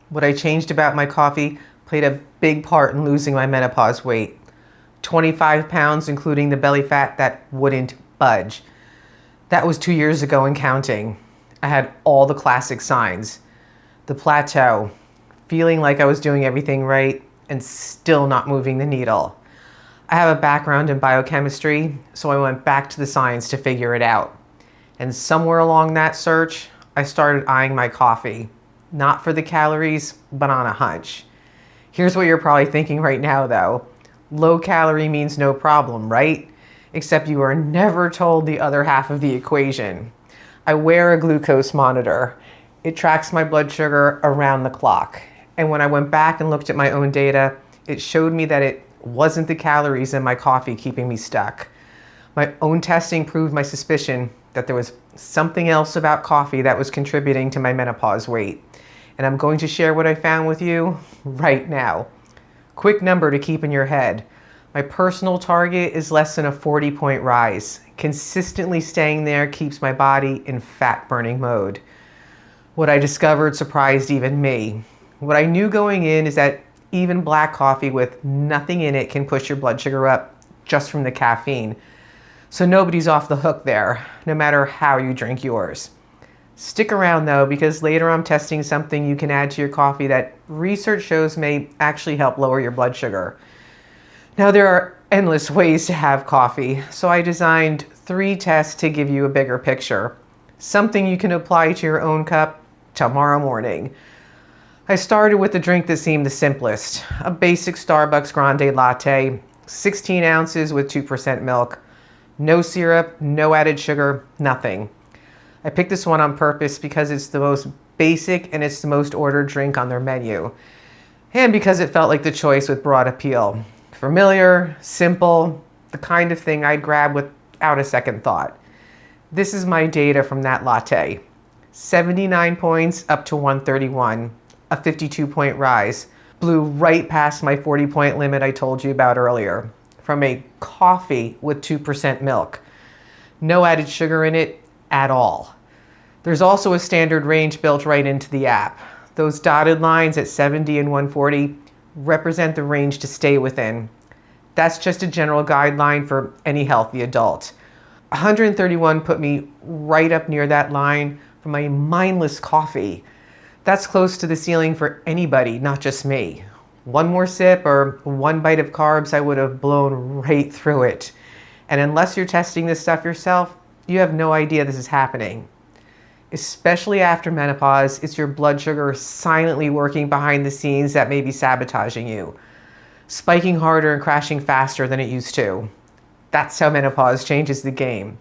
What I changed about my coffee played a big part in losing my menopause weight. 25 pounds, including the belly fat that wouldn't budge. That was 2 years ago and counting. I had all the classic signs. The plateau, feeling like I was doing everything right and still not moving the needle. I have a background in biochemistry, so I went back to the science to figure it out. And somewhere along that search, I started eyeing my coffee. Not for the calories, but on a hunch. Here's what you're probably thinking right now though. Low calorie means no problem, right? Except you are never told the other half of the equation. I wear a glucose monitor. It tracks my blood sugar around the clock. And when I went back and looked at my own data, it showed me that it wasn't the calories in my coffee keeping me stuck. My own testing proved my suspicion that there was something else about coffee that was contributing to my menopause weight. And I'm going to share what I found with you right now. Quick number to keep in your head. My personal target is less than a 40-point rise. Consistently staying there keeps my body in fat-burning mode. What I discovered surprised even me. What I knew going in is that even black coffee with nothing in it can push your blood sugar up just from the caffeine. So nobody's off the hook there, no matter how you drink yours. Stick around though, because later I'm testing something you can add to your coffee that research shows may actually help lower your blood sugar. Now there are endless ways to have coffee, so I designed 3 tests to give you a bigger picture. Something you can apply to your own cup tomorrow morning. I started with the drink that seemed the simplest, a basic Starbucks Grande Latte, 16 ounces with 2% milk. No syrup, no added sugar, nothing. I picked this one on purpose because it's the most basic and it's the most ordered drink on their menu. And because it felt like the choice with broad appeal. Familiar, simple, the kind of thing I'd grab without a second thought. This is my data from that latte. 79 points up to 131, a 52-point rise. Blew right past my 40-point limit I told you about earlier. From a coffee with 2% milk. No added sugar in it at all. There's also a standard range built right into the app. Those dotted lines at 70 and 140 represent the range to stay within. That's just a general guideline for any healthy adult. 131 put me right up near that line from a mindless coffee. That's close to the ceiling for anybody, not just me. One more sip or one bite of carbs, I would have blown right through it. And unless you're testing this stuff yourself, you have no idea this is happening. Especially after menopause, it's your blood sugar silently working behind the scenes that may be sabotaging you, spiking harder and crashing faster than it used to. That's how menopause changes the game.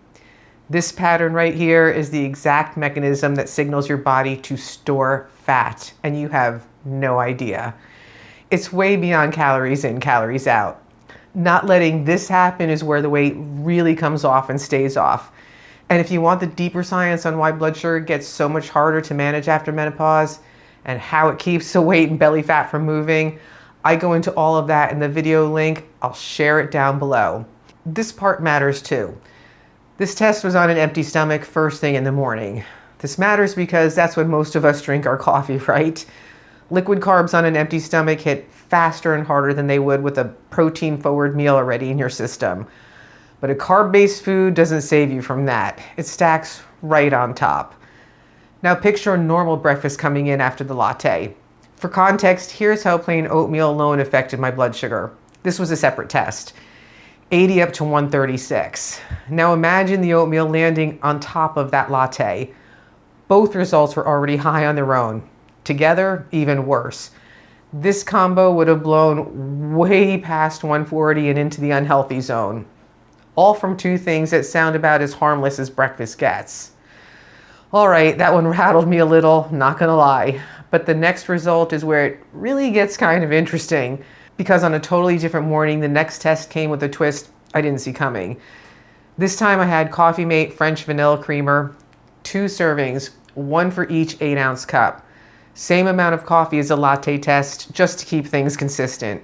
This pattern right here is the exact mechanism that signals your body to store fat, and you have no idea. It's way beyond calories in, calories out. Not letting this happen is where the weight really comes off and stays off. And if you want the deeper science on why blood sugar gets so much harder to manage after menopause and how it keeps the weight and belly fat from moving, I go into all of that in the video link. I'll share it down below. This part matters too. This test was on an empty stomach first thing in the morning. This matters because that's when most of us drink our coffee, right? Liquid carbs on an empty stomach hit faster and harder than they would with a protein-forward meal already in your system. But a carb-based food doesn't save you from that. It stacks right on top. Now picture a normal breakfast coming in after the latte. For context, here's how plain oatmeal alone affected my blood sugar. This was a separate test. 80 up to 136. Now imagine the oatmeal landing on top of that latte. Both results were already high on their own. Together, even worse. This combo would have blown way past 140 and into the unhealthy zone. All from 2 things that sound about as harmless as breakfast gets. All right, that one rattled me a little, not gonna lie. But the next result is where it really gets kind of interesting, because on a totally different morning, the next test came with a twist I didn't see coming. This time I had Coffee Mate French Vanilla Creamer, 2 servings, 1 for each 8-ounce cup. Same amount of coffee as a latte test, just to keep things consistent.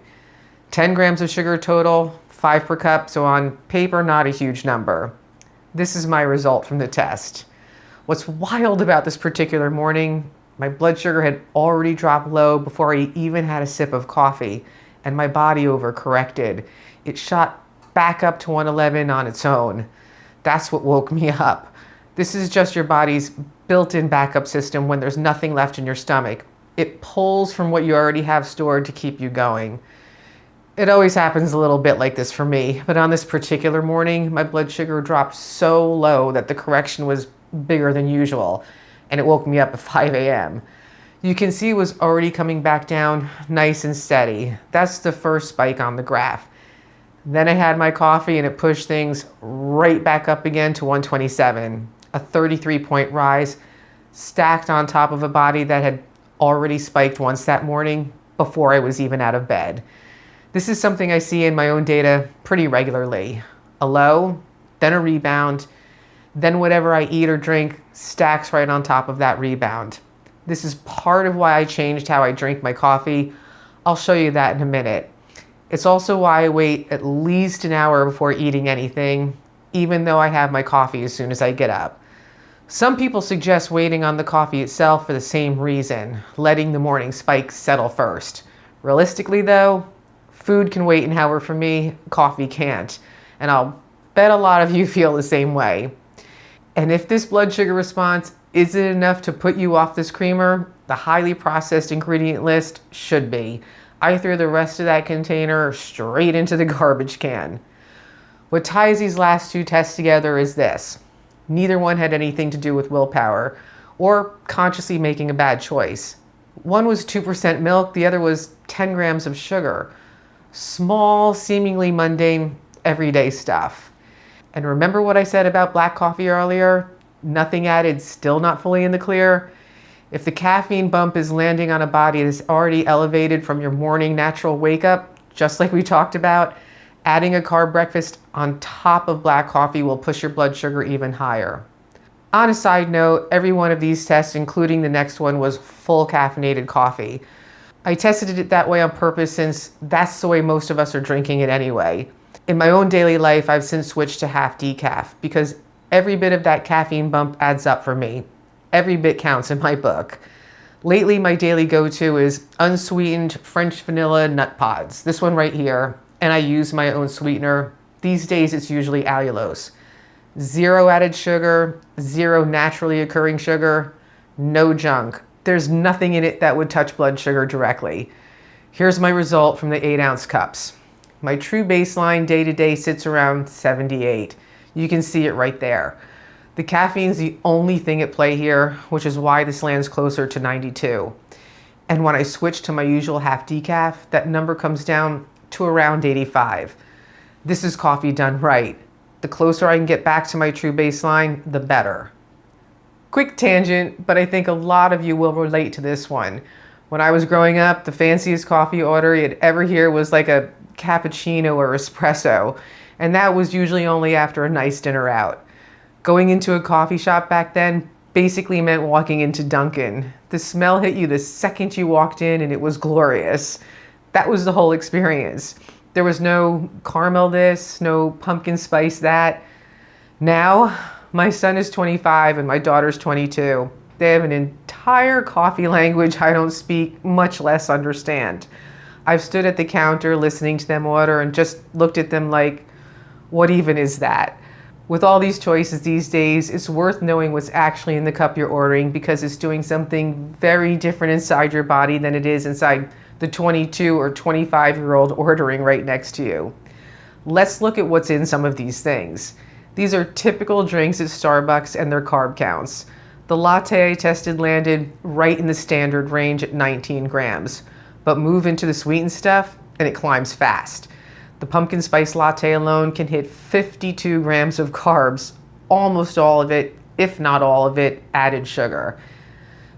10 grams of sugar total, 5 per cup, so on paper, not a huge number. This is my result from the test. What's wild about this particular morning My blood sugar had already dropped low before I even had a sip of coffee, and my body overcorrected. It shot back up to 111 on its own. That's what woke me up. This is just your body's built-in backup system when there's nothing left in your stomach. It pulls from what you already have stored to keep you going. It always happens a little bit like this for me, but on this particular morning, my blood sugar dropped so low that the correction was bigger than usual, and it woke me up at 5 a.m. You can see it was already coming back down nice and steady. That's the first spike on the graph. Then I had my coffee and it pushed things right back up again to 127, a 33-point rise stacked on top of a body that had already spiked once that morning before I was even out of bed. This is something I see in my own data pretty regularly. A low, then a rebound, then whatever I eat or drink stacks right on top of that rebound. This is part of why I changed how I drink my coffee. I'll show you that in a minute. It's also why I wait at least an hour before eating anything, even though I have my coffee as soon as I get up. Some people suggest waiting on the coffee itself for the same reason, letting the morning spike settle first. Realistically though, food can wait an hour for me, coffee can't. And I'll bet a lot of you feel the same way. And if this blood sugar response isn't enough to put you off this creamer, the highly processed ingredient list should be. I threw the rest of that container straight into the garbage can. What ties these last two tests together is this. Neither one had anything to do with willpower or consciously making a bad choice. One was 2% milk, the other was 10 grams of sugar. Small, seemingly mundane, everyday stuff. And remember what I said about black coffee earlier? Nothing added, still not fully in the clear. If the caffeine bump is landing on a body that's already elevated from your morning natural wake up, just like we talked about, adding a carb breakfast on top of black coffee will push your blood sugar even higher. On a side note, every one of these tests, including the next one, was full caffeinated coffee. I tested it that way on purpose since that's the way most of us are drinking it anyway. In my own daily life, I've since switched to half decaf because every bit of that caffeine bump adds up for me. Every bit counts in my book. Lately, my daily go-to is unsweetened French vanilla nut pods. This one right here, and I use my own sweetener. These days, it's usually allulose. 0 added sugar, 0 naturally occurring sugar, no junk. There's nothing in it that would touch blood sugar directly. Here's my result from the 8-ounce cups. My true baseline day-to-day sits around 78. You can see it right there. The caffeine's the only thing at play here, which is why this lands closer to 92. And when I switch to my usual half decaf, that number comes down to around 85. This is coffee done right. The closer I can get back to my true baseline, the better. Quick tangent, but I think a lot of you will relate to this one. When I was growing up, the fanciest coffee order you'd ever hear was like a cappuccino or espresso, and that was usually only after a nice dinner out. Going into a coffee shop back then basically meant walking into Dunkin'. The smell hit you the second you walked in and it was glorious. That was the whole experience. There was no caramel this, no pumpkin spice that. Now, my son is 25 and my daughter's 22. They have an entire coffee language I don't speak, much less understand. I've stood at the counter listening to them order and just looked at them like, what even is that? With all these choices these days, it's worth knowing what's actually in the cup you're ordering because it's doing something very different inside your body than it is inside the 22 or 25-year-old ordering right next to you. Let's look at what's in some of these things. These are typical drinks at Starbucks and their carb counts. The latte I tested landed right in the standard range at 19 grams, but move into the sweetened stuff and it climbs fast. The pumpkin spice latte alone can hit 52 grams of carbs, almost all of it, if not all of it, added sugar.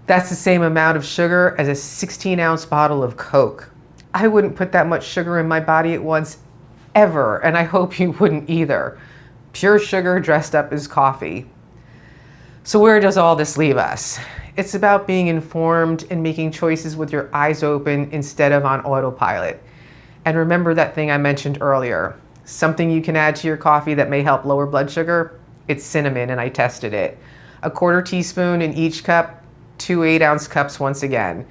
That's the same amount of sugar as a 16-ounce bottle of Coke. I wouldn't put that much sugar in my body at once, ever, and I hope you wouldn't either. Pure sugar dressed up as coffee. So where does all this leave us? It's about being informed and making choices with your eyes open instead of on autopilot. And remember that thing I mentioned earlier. Something you can add to your coffee that may help lower blood sugar? It's cinnamon, and I tested it. A 1/4 teaspoon in each cup 2 8-ounce cups once again.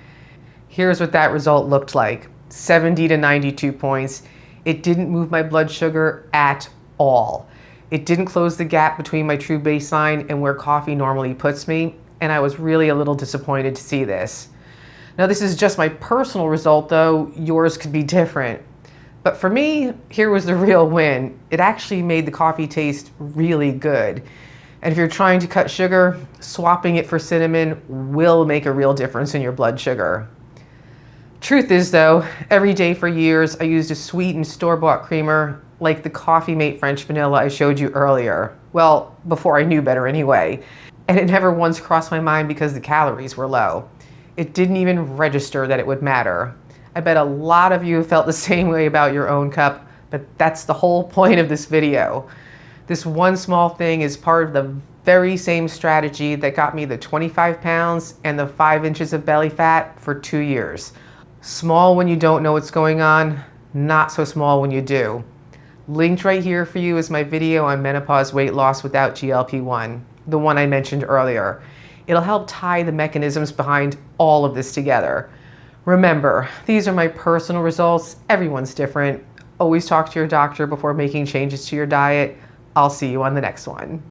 Here's what that result looked like. 70 to 92 points. It didn't move my blood sugar at all. It didn't close the gap between my true baseline and where coffee normally puts me, and I was really a little disappointed to see this. Now, this is just my personal result, though. Yours could be different. But for me, here was the real win. It actually made the coffee taste really good. And if you're trying to cut sugar, swapping it for cinnamon will make a real difference in your blood sugar. Truth is, though, every day for years, I used a sweetened store-bought creamer like the Coffee Mate French Vanilla I showed you earlier. Well, before I knew better anyway. And it never once crossed my mind because the calories were low. It didn't even register that it would matter. I bet a lot of you have felt the same way about your own cup, but that's the whole point of this video. This one small thing is part of the very same strategy that got me the 25 pounds and the 5 inches of belly fat for 2 years. Small when you don't know what's going on, not so small when you do. Linked right here for you is my video on menopause weight loss without GLP-1, the one I mentioned earlier. It'll help tie the mechanisms behind all of this together. Remember, these are my personal results. Everyone's different. Always talk to your doctor before making changes to your diet. I'll see you on the next one.